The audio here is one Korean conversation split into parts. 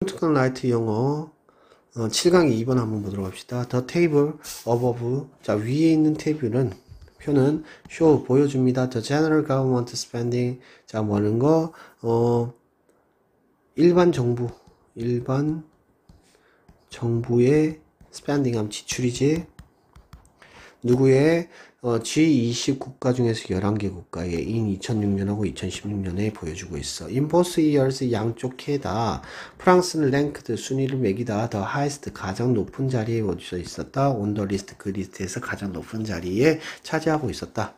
특강 라이트 영어 7강 2번 한번 보도록 합시다. The table above. 자, 위에 있는 테이블은 표는 show 보여줍니다. The general government spending. 자, 뭐 하는 거? 일반 정부의 spending 하면 지출이지. 누구의 G20 국가 중에서 11개 국가에 in 2006년하고 2016년에 보여주고 있어. In both years 양쪽 해다. 프랑스는 ranked 순위를 매기다. the highest 가장 높은 자리에 어디서 있었다. on the list 그 리스트에서 가장 높은 자리에 차지하고 있었다.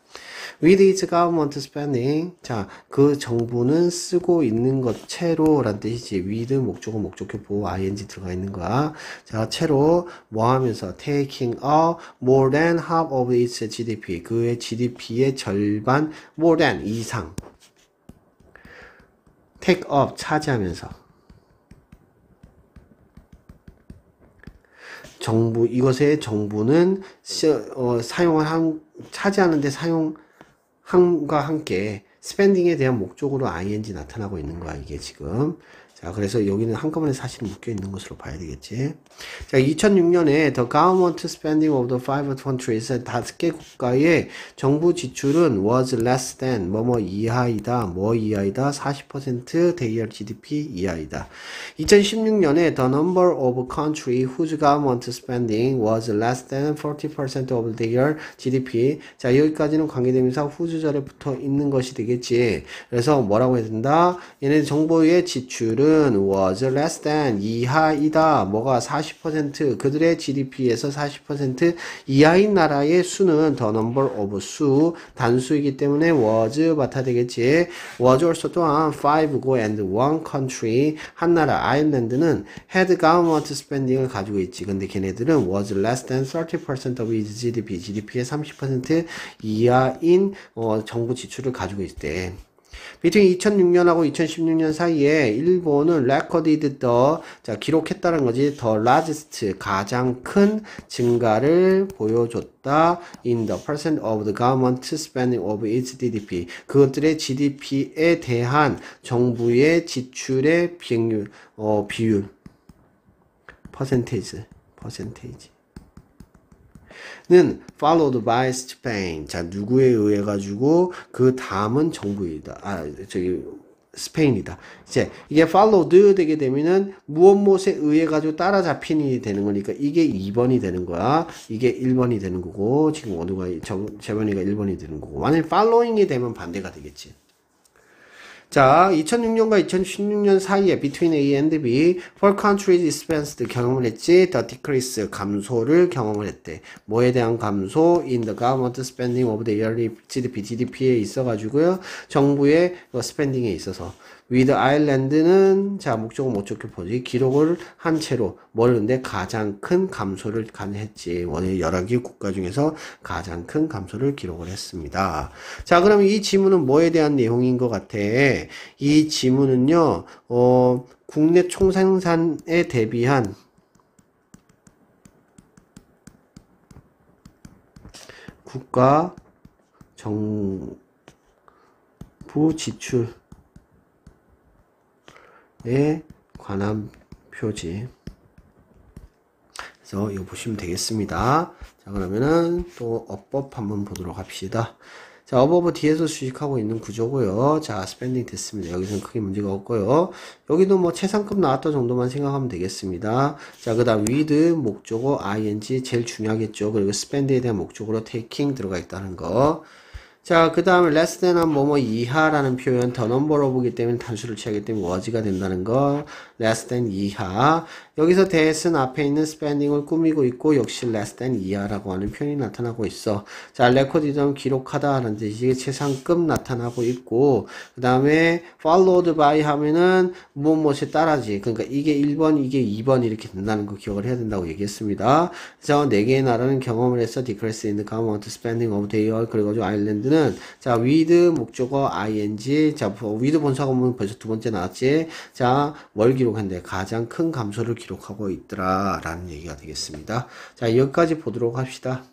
With its government spending. 자, 그 정부는 쓰고 있는 것 채로 란 뜻이지. with 목적어 목적격 보호 ing 들어가 있는 거야. 자, 채로 뭐 하면서 taking a more than half of its GDP. 그의 GDP의 절반 more than 이상. take up 차지하면서. 정부 이것의 정부는 차지하는데 사용함과 함께 스펜딩에 대한 목적으로 ing 나타나고 있는 거야 이게 지금. 자, 그래서 여기는 한꺼번에 사실 묶여 있는 것으로 봐야 되겠지. 자, 2006년에 the government spending of the five countries 5개 국가의 정부 지출은 was less than 뭐뭐 이하이다. 뭐 이하이다. 40% their GDP 이하이다. 2016년에 the number of country whose government spending was less than 40% of their GDP. 자, 여기까지는 관계대명사 whose절에 붙어 있는 것이 되겠지. 그래서 뭐라고 해야 된다? 얘네 정부의 지출은 was less than 이하이다. 뭐가 40% 그들의 GDP에서 40% 이하인 나라의 수는 the number of 수 단수이기 때문에 was 받아야 되겠지. was also 또한 5고 and one country 한 나라 아일랜드는 had government spending을 가지고 있지. 근데 걔네들은 was less than 30% of its GDP의 30% 이하인 정부 지출을 가지고 있대. Between 2006년하고 2016년 사이에 일본은 recorded the 자 기록했다는 거지. the largest 가장 큰 증가를 보여줬다. in the percent of the government spending of its GDP. 그것들의 GDP에 대한 정부의 지출의 비율 percentage 는 followed by Spain. 자, 누구에 의해 가지고 그 다음은 정부이다. 스페인이다. 이제 이게 followed 되게 되면은 무엇에 의해 가지고 따라잡힌 일이 되는 거니까 이게 2번이 되는 거야. 이게 1번이 되는 거고 지금 원우가 재범이가 1번이 되는 거고. 만약에 following이 되면 반대가 되겠지. 자, 2006년과 2016년 사이에 between A and B for countries expensed 경험을 했지. the decrease 감소를 경험을 했대. 뭐에 대한 감소? in the government spending of the yearly GDP에 있어가지고요. 정부의 스펜딩에 있어서. with Ireland는 자 목적어 목적격 보지 기록을 한 채로 뭐는데 가장 큰 감소를 했지. 원의 여러 개 국가 중에서 가장 큰 감소를 기록을 했습니다. 자, 그럼 이 지문은 뭐에 대한 내용인 것 같아? 이 지문은요, 국내 총생산에 대비한 국가 정부 지출에 관한 표지. 그래서 이거 보시면 되겠습니다. 자, 그러면은 또 어법 한번 보도록 합시다. 자, 어버브 뒤에서 수식하고 있는 구조고요. 자, 스펜딩 됐습니다. 여기서는 크게 문제가 없고요. 여기도 뭐 최상급 나왔던 정도만 생각하면 되겠습니다. 자, 그 다음 with 목적어 ing 제일 중요하겠죠. 그리고 spend에 대한 목적어로 taking 들어가 있다는 거. 자, 그 다음에 less than한 뭐뭐 이하라는 표현 the number of이기 때문에 단수를 취하기 때문에 was가 된다는 거. less than 이하. 여기서 that은 앞에 있는 spending을 꾸미고 있고 역시 less than 이하라고 하는 표현이 나타나고 있어. 자, recorded는 기록하다 하는 뜻이 최상급 나타나고 있고 그 다음에 followed by 하면은 무엇에 따라지. 그러니까 이게 1번 이게 2번 이렇게 된다는 거 기억을 해야 된다고 얘기했습니다. 그래서 4개의 나라는 경험을 해서 decrease in the government spending of their 그래가지고 아일랜드는 자 with 목적어 ing 자 with 본사가 보면 벌써 두 번째 나왔지. 자 뭘 기록한대? 가장 큰 감소를 기록하고 있더라 라는 얘기가 되겠습니다. 자 여기까지 보도록 합시다.